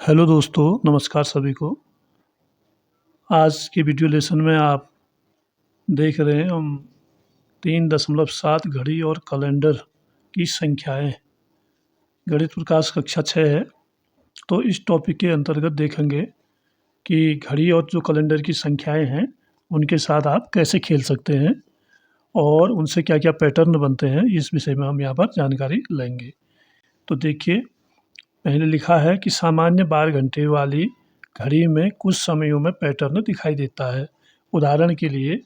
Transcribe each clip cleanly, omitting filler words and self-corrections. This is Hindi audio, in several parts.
हेलो दोस्तों, नमस्कार सभी को। आज की वीडियो लेसन में आप देख रहे हैं हम 3.7 घड़ी और कैलेंडर की संख्याएं। गणित प्रकाश कक्षा 6 है। तो इस टॉपिक के अंतर्गत देखेंगे कि घड़ी और जो कैलेंडर की संख्याएं हैं उनके साथ आप कैसे खेल सकते हैं और उनसे क्या क्या पैटर्न बनते हैं, इस विषय में हम यहाँ पर जानकारी लेंगे। तो देखिए, पहले लिखा है कि सामान्य 12 घंटे वाली घड़ी में कुछ समयों में पैटर्न दिखाई देता है। उदाहरण के लिए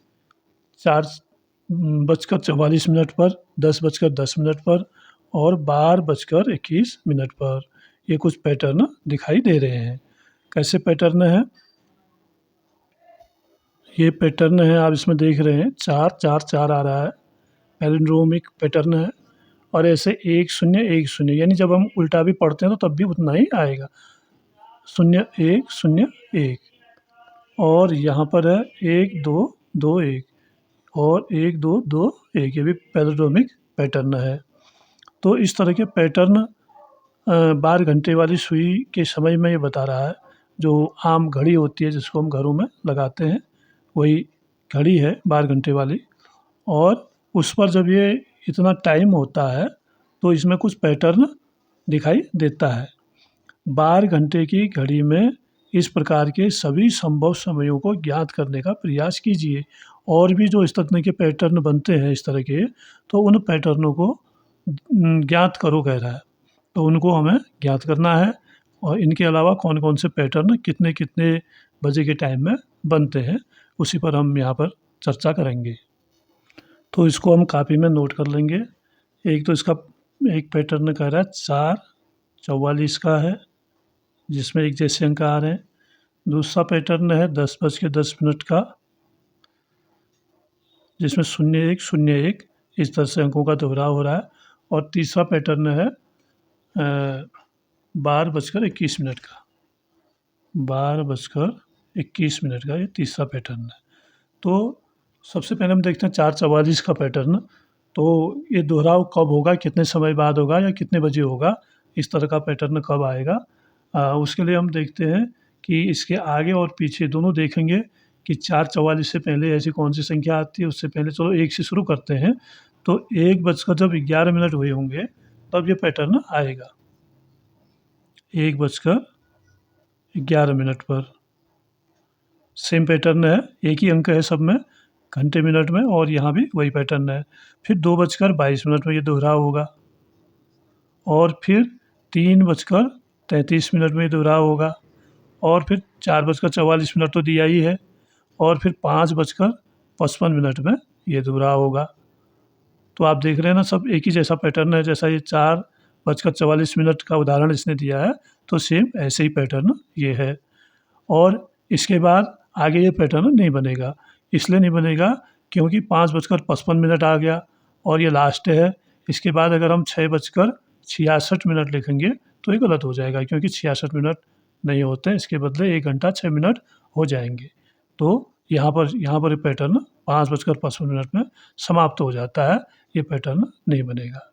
4:44 पर, 10:10 पर और 12:21 पर ये कुछ पैटर्न दिखाई दे रहे हैं। कैसे पैटर्न है? ये पैटर्न है, आप इसमें देख रहे हैं 4 4 4 आ रहा है, पैलिंड्रोमिक पैटर्न है। और ऐसे 1 0 1 0, यानी जब हम उल्टा भी पढ़ते हैं तो तब भी उतना ही आएगा, 0 1 0 1। और यहाँ पर है 1 2 2 1 और 1 2 2 1, ये भी पैलिंड्रोमिक पैटर्न है। तो इस तरह के पैटर्न 12 घंटे वाली सुई के समय में ये बता रहा है। जो आम घड़ी होती है जिसको हम घरों में लगाते हैं, वही घड़ी है 12 घंटे वाली। और उस पर जब ये इतना टाइम होता है तो इसमें कुछ पैटर्न दिखाई देता है। 12 घंटे की घड़ी में इस प्रकार के सभी संभव समयों को ज्ञात करने का प्रयास कीजिए। और भी जो इस तरह के पैटर्न बनते हैं इस तरह के, तो उन पैटर्नों को ज्ञात करो कह रहा है। तो उनको हमें ज्ञात करना है। और इनके अलावा कौन कौन से पैटर्न कितने कितने बजे के टाइम में बनते हैं, उसी पर हम यहाँ पर चर्चा करेंगे। तो इसको हम कापी में नोट कर लेंगे। एक तो इसका एक पैटर्न कह रहा है 4:44 का है, जिसमें एक जैसे अंक आ रहे हैं। दूसरा पैटर्न है 10:10 का, जिसमें 0 1 0 1 इस तरह से अंकों का दोहराव हो रहा है। और तीसरा पैटर्न है 12:21 का, 12:21 का ये तीसरा पैटर्न है। तो सबसे पहले हम देखते हैं 4:44 का पैटर्न। तो ये दोहराव कब होगा, कितने समय बाद होगा या कितने बजे होगा, इस तरह का पैटर्न कब आएगा, उसके लिए हम देखते हैं कि इसके आगे और पीछे दोनों देखेंगे कि 4:44 से पहले ऐसी कौन सी संख्या आती है। उससे पहले चलो 1 से शुरू करते हैं। तो 1:11 हुए होंगे तब ये पैटर्न आएगा, 1:11 पर। सेम पैटर्न है, एक ही अंक है सब में, घंटे मिनट में, और यहाँ भी वही पैटर्न है। फिर 2:22 में ये दोहराव होगा। और फिर 3:33 में ये दोहराव होगा। और फिर 4:44 तो दिया ही है। और फिर 5:55 में ये दोहराव होगा। तो आप देख रहे हैं ना, सब एक ही जैसा पैटर्न है। जैसा ये 4:44 का उदाहरण इसने दिया है, तो सेम ऐसे ही पैटर्न ये है। और इसके बाद आगे ये पैटर्न नहीं बनेगा। इसलिए नहीं बनेगा क्योंकि 5:55 आ गया और ये लास्ट है। इसके बाद अगर हम 6:66 लिखेंगे तो ये गलत हो जाएगा, क्योंकि 66 मिनट नहीं होते, इसके बदले 1 घंटा 6 मिनट हो जाएंगे। तो यहाँ पर पैटर्न 5:55 में समाप्त हो जाता है, ये पैटर्न नहीं बनेगा।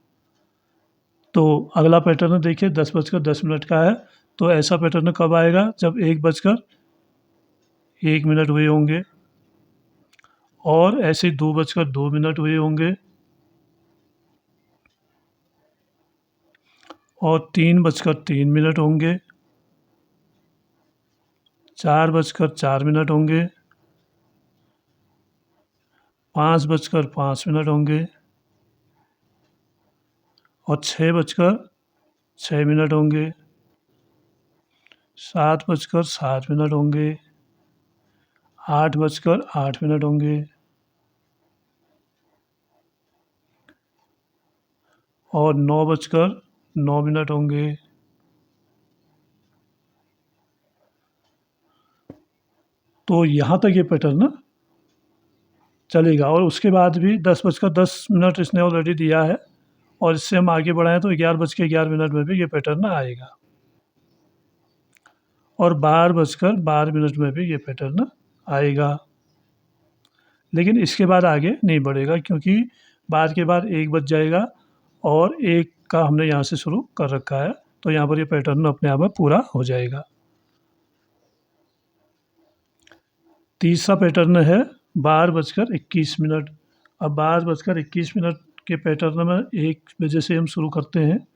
तो अगला पैटर्न देखिए 10:10 का है। तो ऐसा पैटर्न कब आएगा? जब 1:01 हुए होंगे, और ऐसे 2:02 हुए होंगे, और 3:03 होंगे, 4:04 होंगे, 5:05 होंगे, और 6:06 होंगे, 7:07 होंगे, 8:08 होंगे, और 9:09 होंगे। तो यहाँ तक ये पैटर्न चलेगा। और उसके बाद भी 10:10 इसने ऑलरेडी दिया है, और इससे हम आगे बढ़ाएं तो 11:11 में भी ये पैटर्न आएगा, और 12:12 में भी ये पैटर्न आएगा। लेकिन इसके बाद आगे नहीं बढ़ेगा, क्योंकि 12 के बाद 1 बज जाएगा, और 1 का हमने यहाँ से शुरू कर रखा है, तो यहाँ पर ये पैटर्न अपने आप में पूरा हो जाएगा। तीसरा पैटर्न है 12:21। अब 12:21 के पैटर्न में 1 बजे से हम शुरू करते हैं,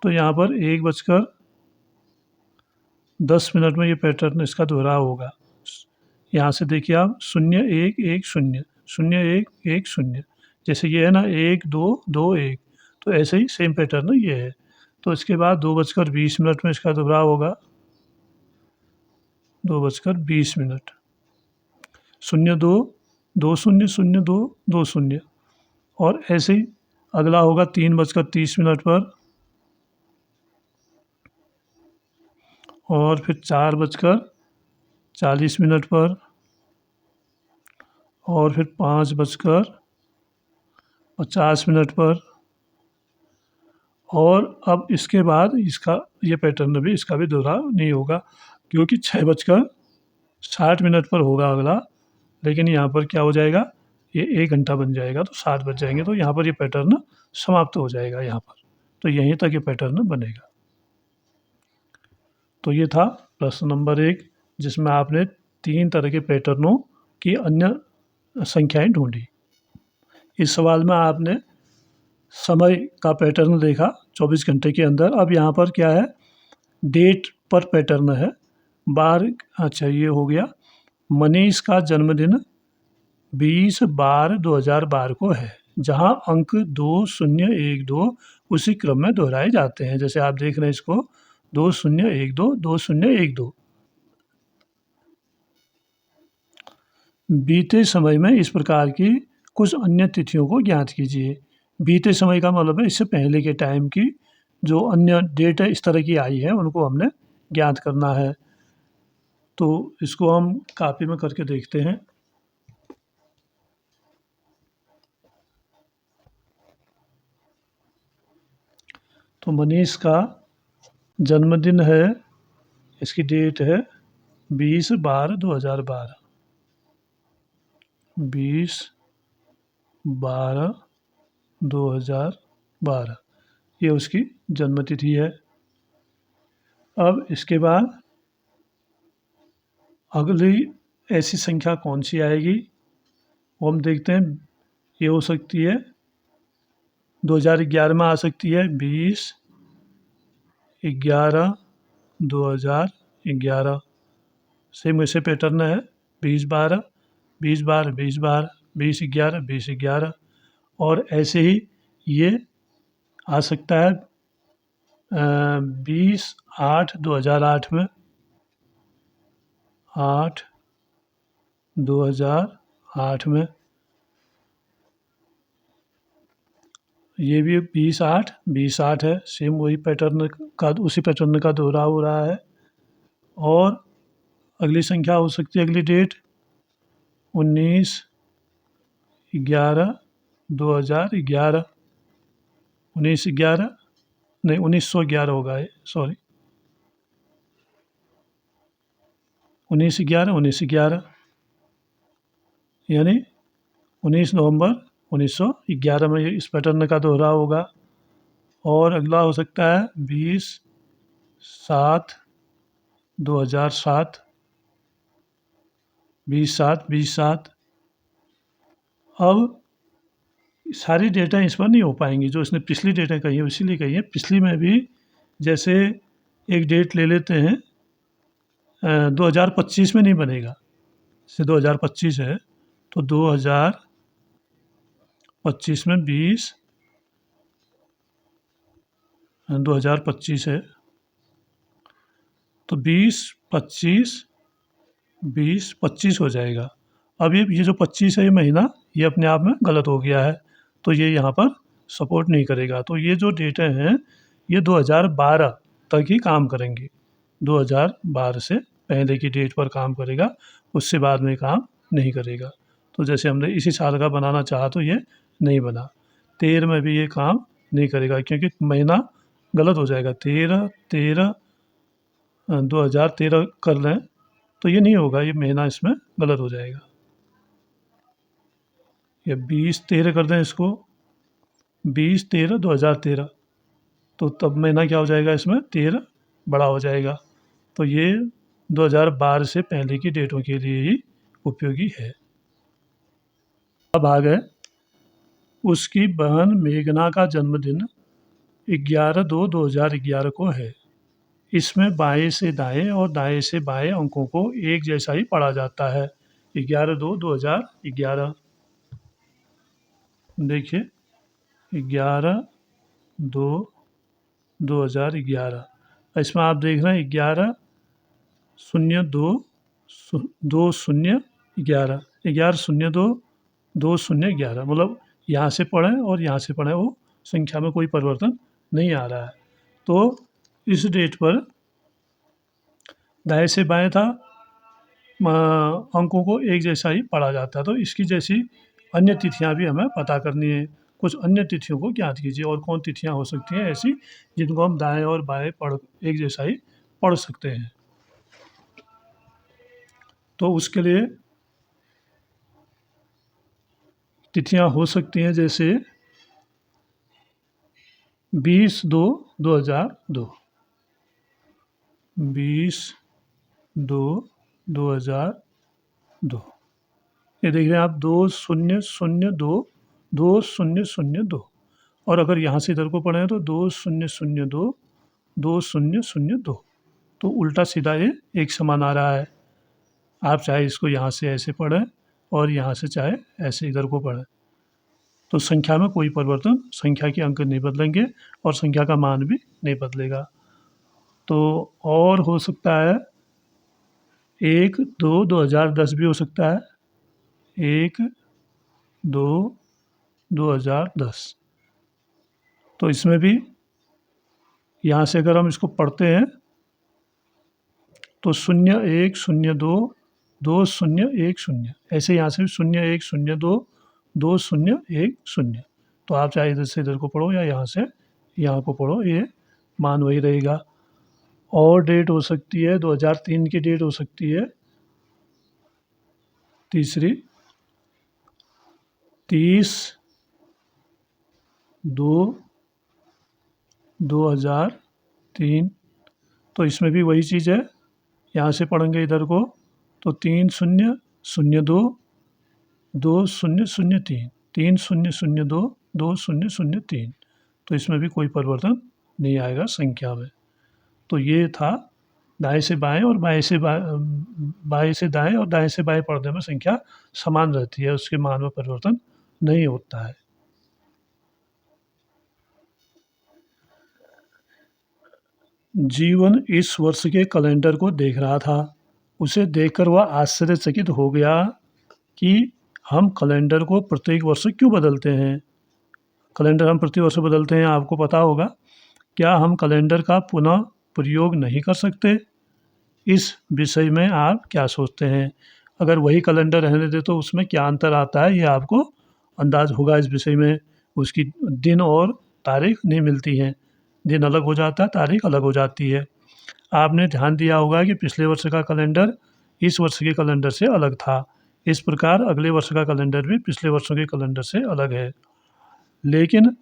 तो यहाँ पर 1:10 में ये पैटर्न इसका दोहराव होगा। यहाँ से देखिए आप 0 1 1 0 0 1 1 0, जैसे ये है ना 1 2 2 1, तो ऐसे ही सेम पैटर्न ये है। तो इसके बाद 2:20 में इसका दोहराव होगा, 2:20, 0 2 2 0 0 2 2 0, और ऐसे ही अगला होगा 3:30 पर, और फिर 4:40 पर, और फिर 5:50 पर, और अब इसके बाद इसका ये पैटर्न भी, इसका भी दोहराव नहीं होगा, क्योंकि 6:60 पर होगा अगला, लेकिन यहाँ पर क्या हो जाएगा, ये 1 घंटा बन जाएगा, तो 7 बज जाएंगे, तो यहाँ पर ये पैटर्न समाप्त हो जाएगा यहाँ पर। तो यहीं तक ये पैटर्न बनेगा। तो ये था प्रश्न नंबर 1, जिसमें आपने 3 तरह के पैटर्नों की अन्य संख्याएं ढूंढी। इस सवाल में आपने समय का पैटर्न देखा 24 घंटे के अंदर। अब यहाँ पर क्या है, डेट पर पैटर्न है। अच्छा ये हो गया, मनीष का जन्मदिन 20/12/2012 को है, जहाँ अंक 2 0 1 2 उसी क्रम में दोहराए जाते हैं। जैसे आप देख रहे हैं इसको, 2 0 1 2 2 0 1 2। बीते समय में इस प्रकार की कुछ अन्य तिथियों को ज्ञात कीजिए। बीते समय का मतलब है इससे पहले के टाइम की जो अन्य डेट इस तरह की आई है, उनको हमने ज्ञात करना है। तो इसको हम कॉपी में करके देखते हैं। तो मनीष का जन्मदिन है, इसकी डेट है 20/12/2012, 20/12/2012, ये उसकी जन्मतिथि है। अब इसके बाद अगली ऐसी संख्या कौन सी आएगी, वो हम देखते हैं। ये हो सकती है 2011 में आ सकती है, 20/11/2011। सेम वैसे पैटर्न है, 20/12 20/12 20/12, 20/11 20/11, और ऐसे ही ये आ सकता है 20/8/2008 में, 8/2008 में। ये भी 20/8 है, सेम वही पैटर्न का, उसी पैटर्न का दोहराव हो रहा है। और अगली संख्या हो सकती है, अगली डेट 19/11/2011, 19/11 नहीं 1911 होगा ये, सॉरी, 19/11 यानी 19 नवंबर 1911 में इस पैटर्न का दोहराव होगा। और अगला हो सकता है 20/7/2007, 20/7/2007। अब सारी डेटा इस पर नहीं हो पाएंगी, जो इसने पिछली डेटा कही है इसीलिए कही है। पिछली में भी जैसे एक डेट ले लेते हैं, 2025 में नहीं बनेगा, जैसे 2025 है, तो 2025 में 2025 है, तो 20/25 हो जाएगा। अब ये जो 25 है, ये महीना, ये अपने आप में गलत हो गया है, तो ये यहाँ पर सपोर्ट नहीं करेगा। तो ये जो डेटा हैं, ये 2012 तक ही काम करेंगी, 2012 से पहले की डेट पर काम करेगा, उससे बाद में काम नहीं करेगा। तो जैसे हमने इसी साल का बनाना चाहा तो ये नहीं बना। 13 में भी ये काम नहीं करेगा, क्योंकि महीना गलत हो जाएगा। 2013 कर लें तो ये नहीं होगा, ये महीना इसमें गलत हो जाएगा। या 20/13 कर दें इसको, 20/13/2013, तो तब महीना क्या हो जाएगा, इसमें 13 बड़ा हो जाएगा। तो ये 2012 से पहले की डेटों के लिए ही उपयोगी है। अब आ गए, उसकी बहन मेघना का जन्मदिन 11/2/2011 को है। इसमें बाएं से दाएं और दाएं से बाएं अंकों को एक जैसा ही पढ़ा जाता है। 11/2/2011, देखिए 11/2/2011। इसमें आप देख रहे हैं 11/02/2011, 11/02/2011, मतलब यहाँ से पढ़ें और यहाँ से पढ़ें, वो संख्या में कोई परिवर्तन नहीं आ रहा है। तो इस डेट पर दाएं से बाएं था, अंकों को एक जैसा ही पढ़ा जाता है। तो इसकी जैसी अन्य तिथियां भी हमें पता करनी है। कुछ अन्य तिथियों को ज्ञात कीजिए, और कौन तिथियां हो सकती हैं ऐसी जिनको हम दाएं और बाएं एक जैसा ही पढ़ सकते हैं। तो उसके लिए तिथियां हो सकती हैं जैसे 20/2/2002, 20/2/2002। ये देख रहे हैं आप, 2002/2002। और अगर यहाँ से इधर को पढ़ें तो 2002/2002। तो उल्टा सीधा ये एक समान आ रहा है। आप चाहे इसको यहाँ से ऐसे पढ़ें और यहाँ से चाहे ऐसे इधर को पढ़ें, तो संख्या में कोई परिवर्तन, संख्या के अंक नहीं बदलेंगे और संख्या का मान भी नहीं बदलेगा। तो और हो सकता है 1/2/2010 भी हो सकता है, 1/2/2010। तो इसमें भी यहाँ से अगर हम इसको पढ़ते हैं तो 01022010, ऐसे यहाँ से भी 01022010। तो आप चाहे इधर से इधर को पढ़ो या यहाँ से यहाँ को पढ़ो, ये मान वही रहेगा। और डेट हो सकती है 2003 की डेट हो सकती है, तीसरी 30/2/2003। तो इसमें भी वही चीज़ है, यहाँ से पढ़ेंगे इधर को तो 30/02/2003, 30/02/2003। तो इसमें भी कोई परिवर्तन नहीं आएगा संख्या में। तो ये था दाएं से बाएं और बाएं से दाएं और दाएं से बाएं पढ़ने में संख्या समान रहती है, उसके मान में परिवर्तन नहीं होता है। जीवन इस वर्ष के कैलेंडर को देख रहा था। उसे देखकर वह आश्चर्यचकित हो गया कि हम कैलेंडर को प्रत्येक वर्ष क्यों बदलते हैं। कैलेंडर हम प्रति वर्ष बदलते हैं, आपको पता होगा। क्या हम कैलेंडर का पुनः प्रयोग नहीं कर सकते? इस विषय में आप क्या सोचते हैं? अगर वही कैलेंडर रहने दे तो उसमें क्या अंतर आता है, ये आपको अंदाज होगा इस विषय में। उसकी दिन और तारीख नहीं मिलती हैं, दिन अलग हो जाता है, तारीख अलग हो जाती है। आपने ध्यान दिया होगा कि पिछले वर्ष का कैलेंडर इस वर्ष के कैलेंडर से अलग था। इस प्रकार अगले वर्ष का कैलेंडर भी पिछले वर्षों के कैलेंडर से अलग है। लेकिन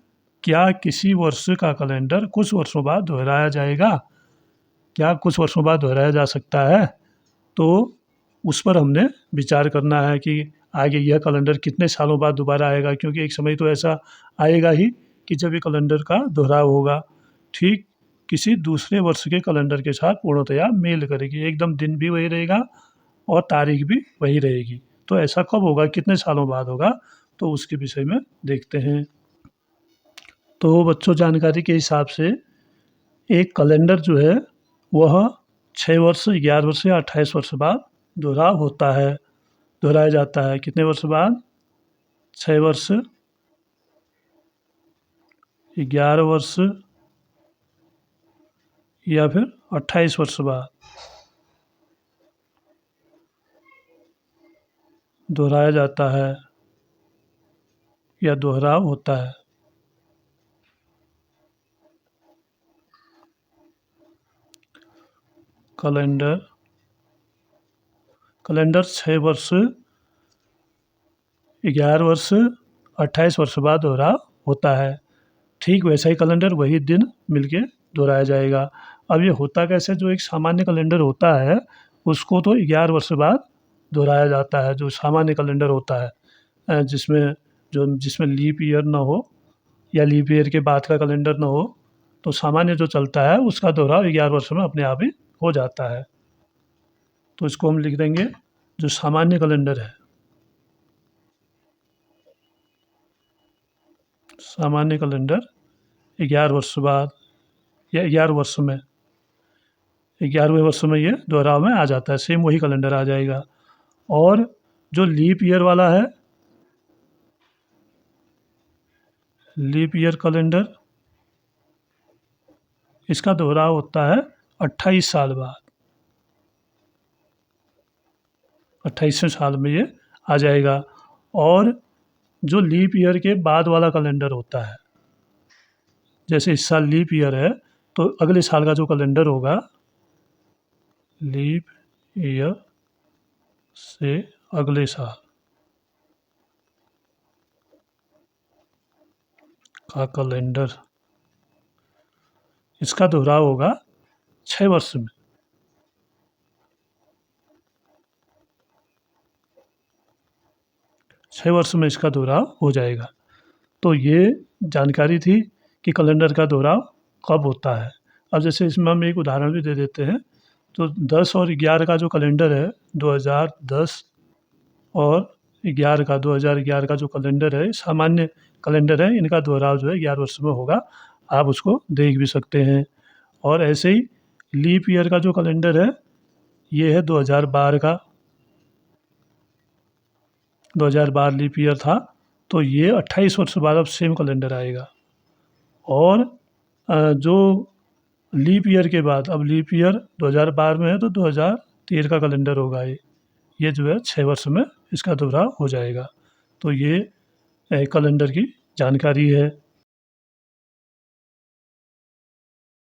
क्या किसी वर्ष का कैलेंडर कुछ वर्षों बाद दोहराया जाएगा? क्या कुछ वर्षों बाद दोहराया जा सकता है? तो उस पर हमने विचार करना है कि आगे यह कैलेंडर कितने सालों बाद दोबारा आएगा, क्योंकि एक समय तो ऐसा आएगा ही कि जब ये कैलेंडर का दोहराव होगा, ठीक किसी दूसरे वर्ष के कैलेंडर के साथ पूर्णतया मेल करेगी। एकदम दिन भी वही रहेगा और तारीख भी वही रहेगी। तो ऐसा कब होगा, कितने सालों बाद होगा, तो उसके विषय में देखते हैं। तो बच्चों, जानकारी के हिसाब से एक कैलेंडर जो है वह 6 वर्ष, 11 वर्ष या 28 वर्ष बाद दोहराव होता है, दोहराया जाता है। कितने वर्ष बाद? 6 वर्ष, 11 वर्ष या फिर 28 वर्ष बाद दोहराया जाता है या दोहराव होता है। कैलेंडर 6 वर्ष, 11 वर्ष, 28 वर्ष बाद दोहराव होता है। ठीक वैसा ही कैलेंडर वही दिन मिलके दोहराया जाएगा। अब ये होता कैसे? जो एक सामान्य कैलेंडर होता है उसको तो 11 वर्ष बाद दोहराया जाता है, जो सामान्य कैलेंडर होता है जिसमें लीप ईयर ना हो या लीप ईयर के बाद का कैलेंडर ना हो, तो सामान्य जो चलता है उसका दोहराव 11 वर्षों में अपने आप ही हो जाता है। तो इसको हम लिख देंगे जो सामान्य कैलेंडर है, सामान्य कैलेंडर 11 वर्ष बाद या 11 वर्ष में 11वें वर्ष में ये दोहराव में आ जाता है, सेम वही कैलेंडर आ जाएगा। और जो लीप ईयर वाला है, लीप ईयर कैलेंडर, इसका दोहराव होता है 28 साल बाद, 28वें साल में ये आ जाएगा। और जो लीप ईयर के बाद वाला कैलेंडर होता है, जैसे इस साल लीप ईयर है तो अगले साल का जो कैलेंडर होगा लीप ईयर से अगले साल का कैलेंडर, इसका दोहराव होगा 6 वर्ष में। 6 वर्ष में इसका दोहराव हो जाएगा। तो ये जानकारी थी कि कैलेंडर का दोहराव कब होता है। अब जैसे इसमें हम एक उदाहरण भी दे देते हैं। तो 10 और 11 का जो कैलेंडर है, 2010 और 2011 का जो कैलेंडर है, सामान्य कैलेंडर है, इनका दोहराव जो है 11 वर्ष में होगा। आप उसको देख भी सकते हैं। और ऐसे ही लीप ईयर का जो कैलेंडर है, ये है 2012 का, 2012 लीप ईयर था, तो ये 28 वर्ष बाद अब सेम कैलेंडर आएगा। और जो लीप ईयर के बाद, अब लीप ईयर 2012 में है तो 2013 का कैलेंडर होगा ये जो है 6 वर्ष में इसका दोहराव हो जाएगा। तो ये कैलेंडर की जानकारी है।